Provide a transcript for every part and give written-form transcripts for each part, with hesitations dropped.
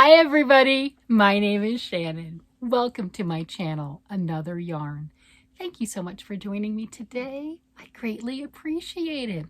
Hi everybody, my name is Shannon. Welcome to my channel, Another Yarn. Thank you so much for joining me today. I greatly appreciate it.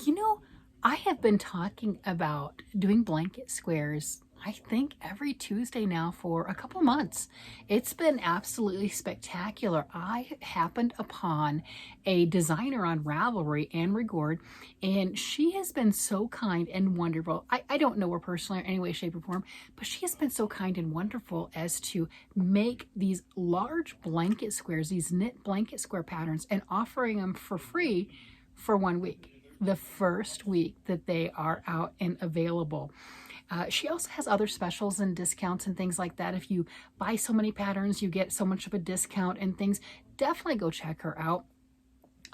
You know, I have been talking about doing blanket squares, I think every Tuesday now for a couple months. It's been absolutely spectacular. I happened upon a designer on Ravelry, and Regourd, and she has been so kind and wonderful. I don't know her personally or any way, shape, or form, but she has been so kind and wonderful as to make these large blanket squares, these knit blanket square patterns, and offering them for free for 1 week. The first week that they are out and available. She also has other specials and discounts and things like that. If you buy so many patterns, you get so much of a discount and things. Definitely go check her out.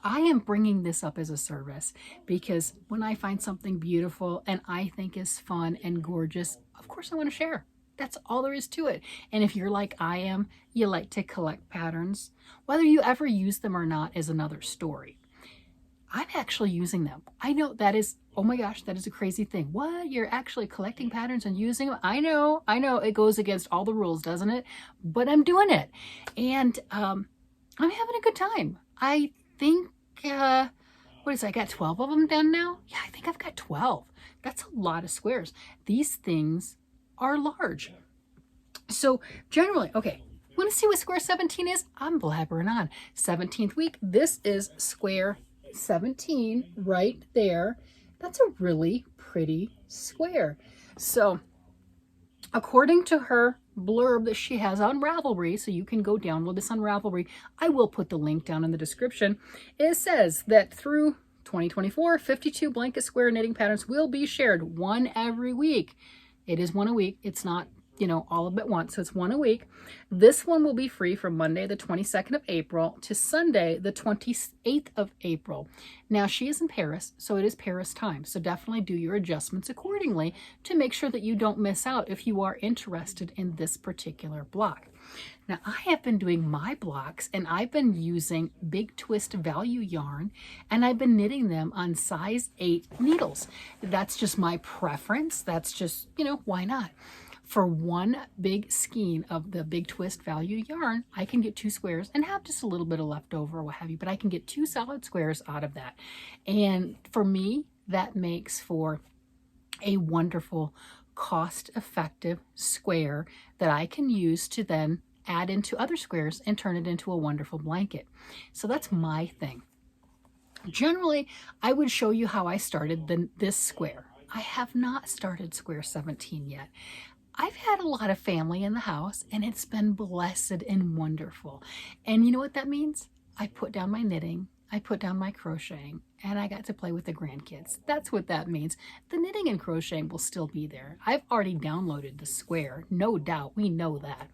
I am bringing this up as a service because when I find something beautiful and I think is fun and gorgeous, of course I want to share. That's all there is to it. And if you're like I am, you like to collect patterns. Whether you ever use them or not is another story. I'm actually using them. I know that is, oh my gosh, that is a crazy thing. What? You're actually collecting patterns and using them? I know it goes against all the rules, doesn't it? But I'm doing it. And I'm having a good time. I think, what is it? I got 12 of them done now? Yeah, I think I've got 12. That's a lot of squares. These things are large. So generally, okay, want to see what square 17 is? I'm blabbering on. 17th week, this is square 17 right there. That's a really pretty square. So according to her blurb that she has on Ravelry, so you can go download this on Ravelry, I will put the link down in the description. It says that through 2024, 52 blanket square knitting patterns will be shared, one every week. It is one a week. It's not, all of it at once. So it's one a week. This one will be free from Monday, the 22nd of April to Sunday, the 28th of April. Now she is in Paris, so it is Paris time. So definitely do your adjustments accordingly to make sure that you don't miss out if you are interested in this particular block. Now I have been doing my blocks and I've been using Big Twist value yarn and I've been knitting them on size 8 needles. That's just my preference. That's just, why not? For one big skein of the Big Twist value yarn, I can get 2 squares and have just a little bit of leftover or what have you, but I can get 2 solid squares out of that. And for me, that makes for a wonderful, cost-effective square that I can use to then add into other squares and turn it into a wonderful blanket. So that's my thing. Generally, I would show you how I started this square. I have not started square 17 yet. I've had a lot of family in the house and it's been blessed and wonderful. And you know what that means? I put down my knitting, I put down my crocheting, and I got to play with the grandkids. That's what that means. The knitting and crocheting will still be there. I've already downloaded the square, no doubt, we know that.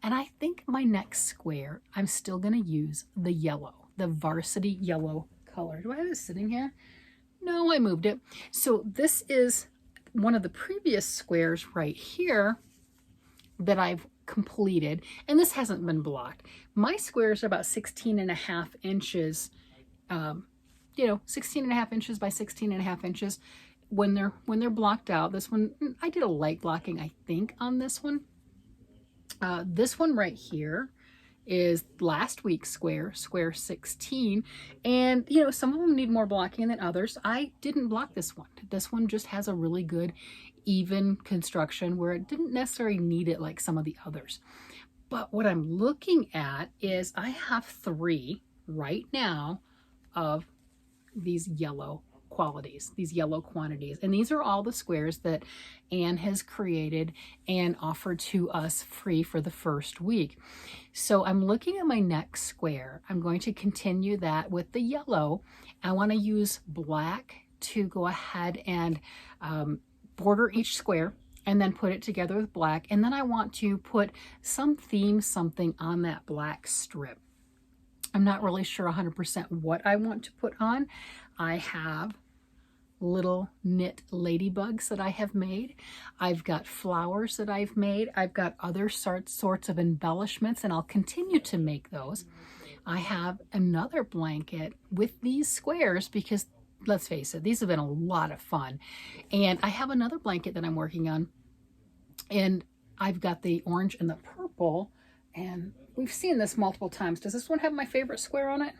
And I think my next square, I'm still gonna use the yellow, the varsity yellow color. Do I have it sitting here? No, I moved it. So this is one of the previous squares right here that I've completed, and this hasn't been blocked. My squares are about 16.5 inches, 16.5 inches by 16.5 inches when they're blocked out. This one, I did a light blocking, I think, on this one. This one right here is last week's square 16, and some of them need more blocking than others. I didn't block this one. This one just has a really good even construction where it didn't necessarily need it like some of the others. But what I'm looking at is I have 3 right now of these yellow qualities, these yellow quantities, and these are all the squares that Anne has created and offered to us free for the first week. So I'm looking at my next square. I'm going to continue that with the yellow. I want to use black to go ahead and border each square and then put it together with black, and then I want to put some theme, something on that black strip. I'm not really sure 100% what I want to put on. I have little knit ladybugs that I have made. I've got flowers that I've made. I've got other sorts of embellishments, and I'll continue to make those. I have another blanket with these squares because, let's face it, these have been a lot of fun. And I have another blanket that I'm working on And I've got the orange and the purple, and we've seen this multiple times. Does this one have my favorite square on it?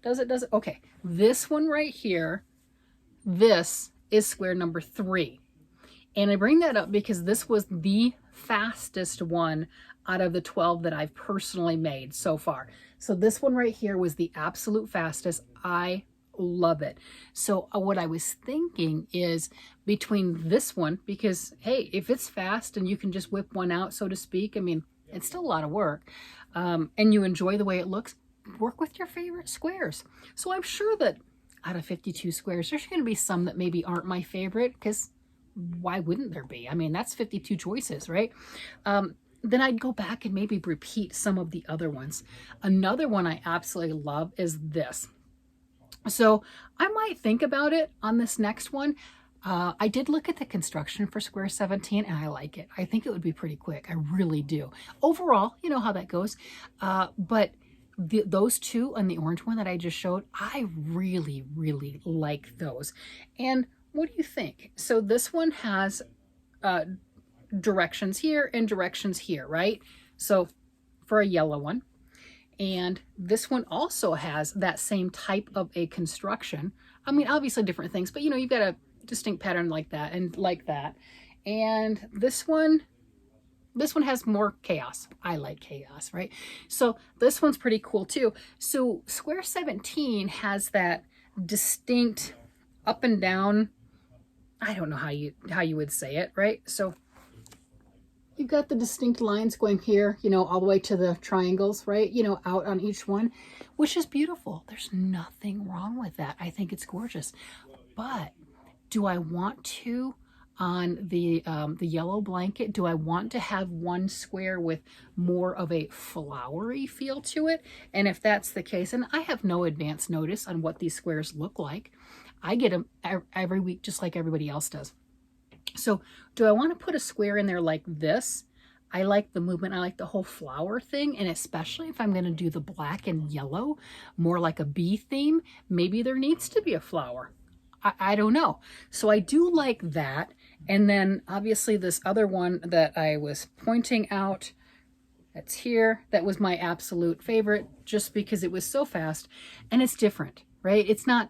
Does it? Does it? Okay. This one right here, this is square number 3. And I bring that up because this was the fastest one out of the 12 that I've personally made so far. So this one right here was the absolute fastest. I love it. So what I was thinking is between this one, because hey, if it's fast and you can just whip one out, so to speak, I mean, it's still a lot of work, and you enjoy the way it looks, work with your favorite squares. So I'm sure that out of 52 squares, there's going to be some that maybe aren't my favorite, because why wouldn't there be? I mean, that's 52 choices, right? Then I'd go back and maybe repeat some of the other ones. Another one I absolutely love is this. So I might think about it on this next one. I did look at the construction for square 17 and I like it. I think it would be pretty quick. I really do. Overall, you know how that goes. But those two and the orange one that I just showed, I really, really like those. And what do you think? So this one has directions here and directions here, right? So for a yellow one. And this one also has that same type of a construction. I mean, obviously different things, but you know, you've got a distinct pattern like that and like that. And this one has more chaos. I like chaos, right? So this one's pretty cool too. So square 17 has that distinct up and down, I don't know how you would say it, right? So you've got the distinct lines going here, you know, all the way to the triangles, right? You know, out on each one, which is beautiful. There's nothing wrong with that. I think it's gorgeous. But do I want to, on the yellow blanket, do I want to have one square with more of a flowery feel to it? And if that's the case, and I have no advance notice on what these squares look like, I get them every week just like everybody else does. So do I want to put a square in there like this? I like the movement. I like the whole flower thing. And especially if I'm going to do the black and yellow, more like a bee theme, maybe there needs to be a flower. I don't know. So I do like that. And then obviously this other one that I was pointing out, that's here, that was my absolute favorite just because it was so fast and it's different, right? It's not,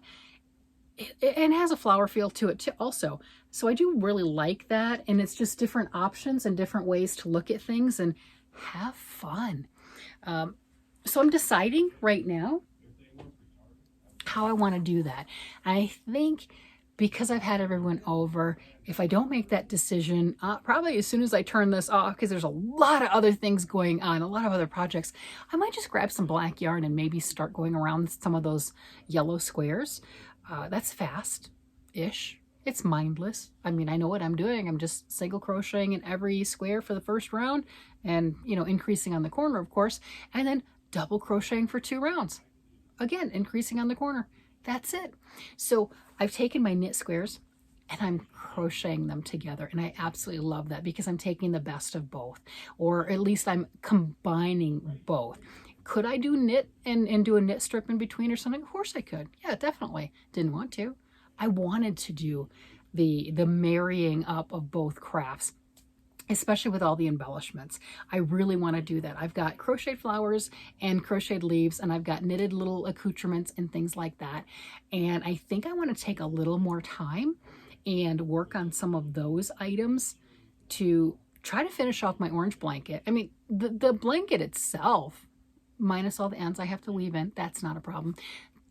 it has a flower feel to it too also. So I do really like that. And it's just different options and different ways to look at things and have fun. So I'm deciding right now how I want to do that. I think because I've had everyone over, if I don't make that decision, probably as soon as I turn this off, because there's a lot of other things going on, a lot of other projects, I might just grab some black yarn and maybe start going around some of those yellow squares. That's fast-ish. It's mindless. I mean, I know what I'm doing. I'm just single crocheting in every square for the first round and, you know, increasing on the corner, of course, and then double crocheting for 2 rounds. Again, increasing on the corner. That's it. So I've taken my knit squares and I'm crocheting them together. And I absolutely love that because I'm taking the best of both, or at least I'm combining both. Could I do knit and do a knit strip in between or something? Of course I could. Yeah, definitely. Didn't want to. I wanted to do the marrying up of both crafts, especially with all the embellishments. I really want to do that. I've got crocheted flowers and crocheted leaves, and I've got knitted little accoutrements and things like that. And I think I want to take a little more time and work on some of those items to try to finish off my orange blanket. I mean, the blanket itself, minus all the ends I have to weave in, that's not a problem.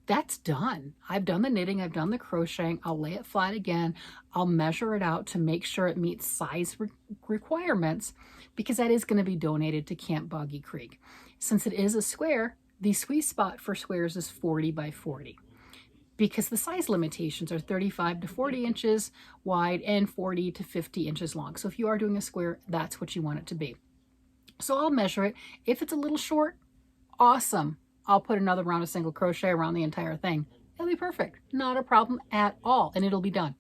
That's done. I've done the knitting, I've done the crocheting, I'll lay it flat again, I'll measure it out to make sure it meets size requirements, because that is going to be donated to Camp Boggy Creek. Since it is a square, the sweet spot for squares is 40 by 40, because the size limitations are 35 to 40 inches wide and 40 to 50 inches long. So if you are doing a square, that's what you want it to be. So I'll measure it. If it's a little short, awesome. I'll put another round of single crochet around the entire thing. It'll be perfect. Not a problem at all. And it'll be done.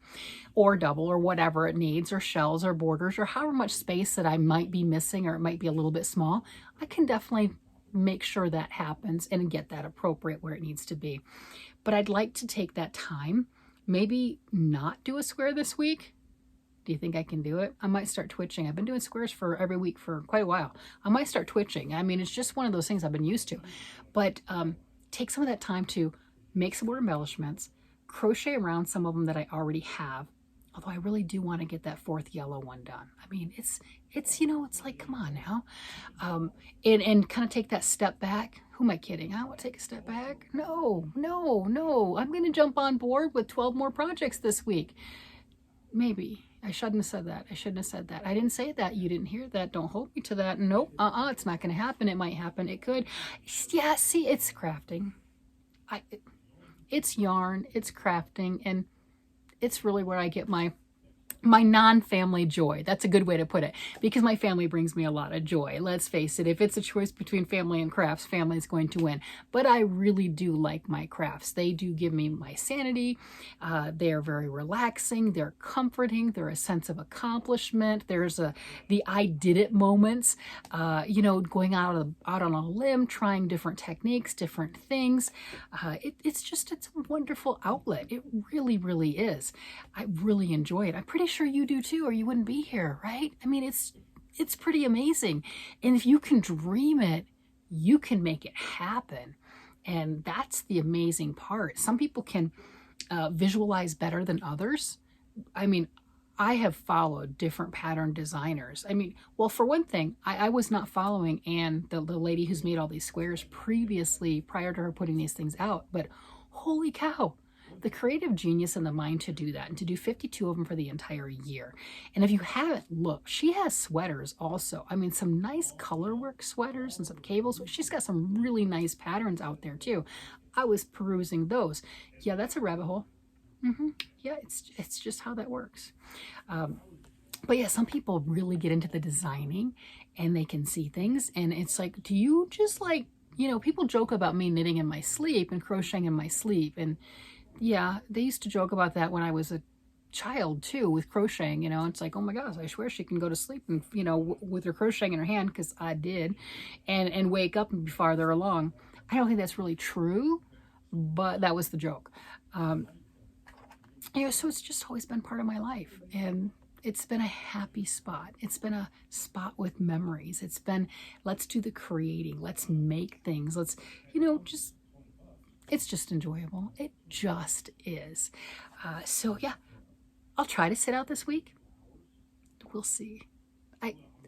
Or double or whatever it needs, or shells or borders, or however much space that I might be missing, or it might be a little bit small. I can definitely make sure that happens and get that appropriate where it needs to be. But I'd like to take that time, maybe not do a square this week, Do you think I can do it? I might start twitching. I've been doing squares for every week for quite a while. I might start twitching. I mean, it's just one of those things I've been used to. But take some of that time to make some more embellishments, crochet around some of them that I already have. Although I really do want to get that 4th yellow one done. I mean, it's it's like, come on now. And kind of take that step back. Who am I kidding? I want to take a step back. No. I'm going to jump on board with 12 more projects this week. Maybe. I shouldn't have said that. I didn't say that. You didn't hear that. Don't hold me to that. Nope. It's not going to happen. It might happen. It could. Yeah, see, it's crafting. It's yarn. It's crafting. And it's really where I get my non-family joy. That's a good way to put it, because my family brings me a lot of joy. Let's face it, if it's a choice between family and crafts, family is going to win. But I really do like my crafts. They do give me my sanity. They're very relaxing. They're comforting. They're a sense of accomplishment. There's the I did it moments, going out on a limb, trying different techniques, different things. It's a wonderful outlet. It really, really is. I really enjoy it. I'm pretty sure you do too, or you wouldn't be here, right? I mean, it's pretty amazing. And if you can dream it, you can make it happen. And that's the amazing part. Some people can visualize better than others. I mean, I have followed different pattern designers. I mean, well, for one thing, I was not following Anne, the lady who's made all these squares previously, prior to her putting these things out. But holy cow, the creative genius and the mind to do that, and to do 52 of them for the entire year. And if you haven't looked, she has sweaters also. I mean, some nice color work sweaters and some cables. She's got some really nice patterns out there too. I was perusing those. Yeah, that's a rabbit hole. Yeah, it's just how that works. But yeah, some people really get into the designing and they can see things. And it's like, do you just like, people joke about me knitting in my sleep and crocheting in my sleep. And yeah, they used to joke about that when I was a child too, with crocheting. It's like, oh my gosh, I swear she can go to sleep and with her crocheting in her hand, because I did, and wake up and be farther along. I don't think that's really true, but that was the joke. So it's just always been part of my life, and it's been a happy spot. It's been a spot with memories. It's been, let's do the creating, let's make things, let's it's just enjoyable. It just is. So yeah, I'll try to sit out this week. We'll see.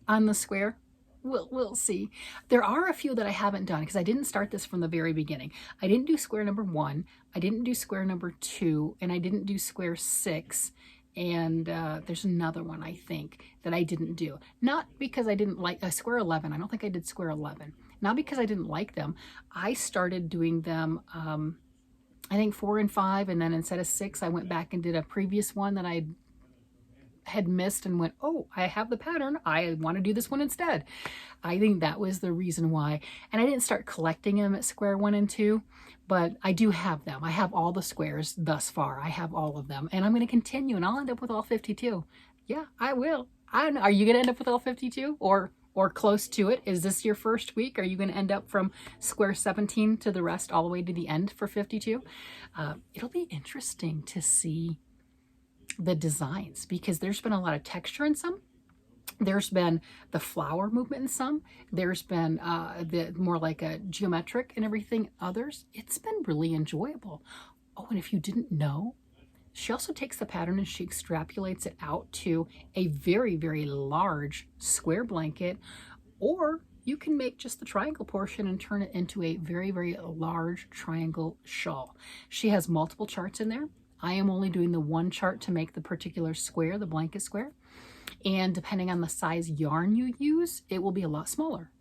On the square, we'll see. There are a few that I haven't done because I didn't start this from the very beginning. I didn't do square number 1. I didn't do square number 2, and I didn't do square 6. And there's another one, I think, that I didn't do. Not because I didn't like square 11. I don't think I did square 11. Not because I didn't like them. I started doing them, I think 4 and 5, and then instead of 6, I went back and did a previous one that I had missed and went, oh, I have the pattern. I want to do this one instead. I think that was the reason why. And I didn't start collecting them at square 1 and 2, but I do have them. I have all the squares thus far. I have all of them, and I'm going to continue, and I'll end up with all 52. Yeah, I will. I don't know. Are you going to end up with all 52 or close to it? Is this your first week? Are you going to end up from square 17 to the rest all the way to the end for 52? It'll be interesting to see the designs, because there's been a lot of texture in some. There's been the flower movement in some. There's been the more like a geometric and everything others. It's been really enjoyable. Oh, and if you didn't know, she also takes the pattern and she extrapolates it out to a very, very large square blanket, or you can make just the triangle portion and turn it into a very, very large triangle shawl. She has multiple charts in there. I am only doing the one chart to make the particular square, the blanket square. And depending on the size yarn you use, it will be a lot smaller.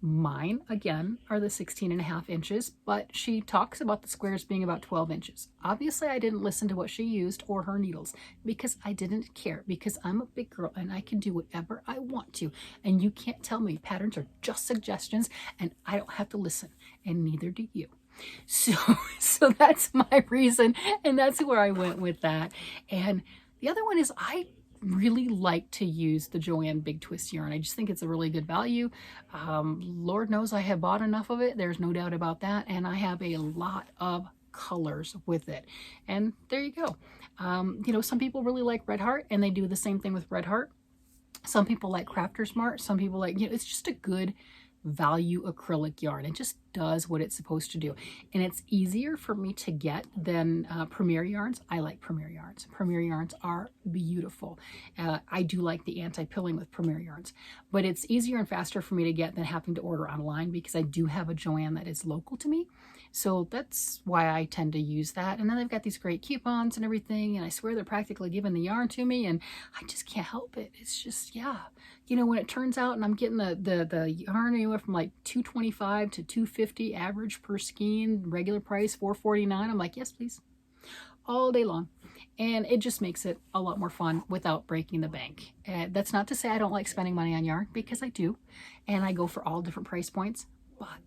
Mine, again, are the 16.5 inches, but she talks about the squares being about 12 inches. Obviously, I didn't listen to what she used or her needles because I didn't care, because I'm a big girl and I can do whatever I want to. And you can't tell me patterns are just suggestions and I don't have to listen, and neither do you. So that's my reason, and that's where I went with that. And the other one is I really like to use the Joann Big Twist yarn. I just think it's a really good value. Lord knows I have bought enough of it. There's no doubt about that. And I have a lot of colors with it. And there you go. You know, some people really like Red Heart, and they do the same thing with Red Heart. Some people like Crafter's Mart. Some people like, you know, it's just a good value acrylic yarn. It just does what it's supposed to do. And it's easier for me to get than Premier yarns. I like Premier yarns. Premier yarns are beautiful. I do like the anti-pilling with Premier yarns, but it's easier and faster for me to get than having to order online, because I do have a Joann that is local to me. So that's why I tend to use that. And then they've got these great coupons and everything, and I swear they're practically giving the yarn to me, and I just can't help it. It's just, yeah. You know, when it turns out and I'm getting the yarn anywhere from like $2.25 to $2.50 average per skein, regular price $4.49, I'm like, yes, please, all day long. And it just makes it a lot more fun without breaking the bank. That's not to say I don't like spending money on yarn, because I do, and I go for all different price points, but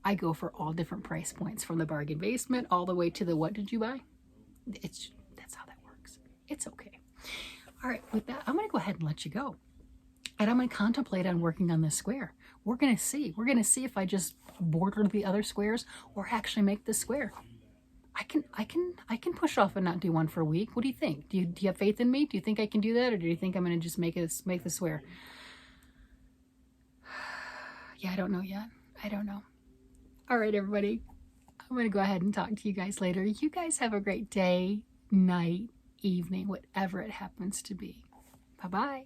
I go for all different price points, from the bargain basement all the way to the what did you buy? That's how that works. It's okay. All right, with that, I'm going to go ahead and let you go. And I'm going to contemplate on working on this square. We're going to see. We're going to see if I just border the other squares or actually make this square. I can push off and not do one for a week. What do you think? Do you have faith in me? Do you think I can do that, or do you think I'm going to just make the square? Yeah, I don't know yet. I don't know. All right, everybody. I'm going to go ahead and talk to you guys later. You guys have a great day, night, evening, whatever it happens to be. Bye-bye.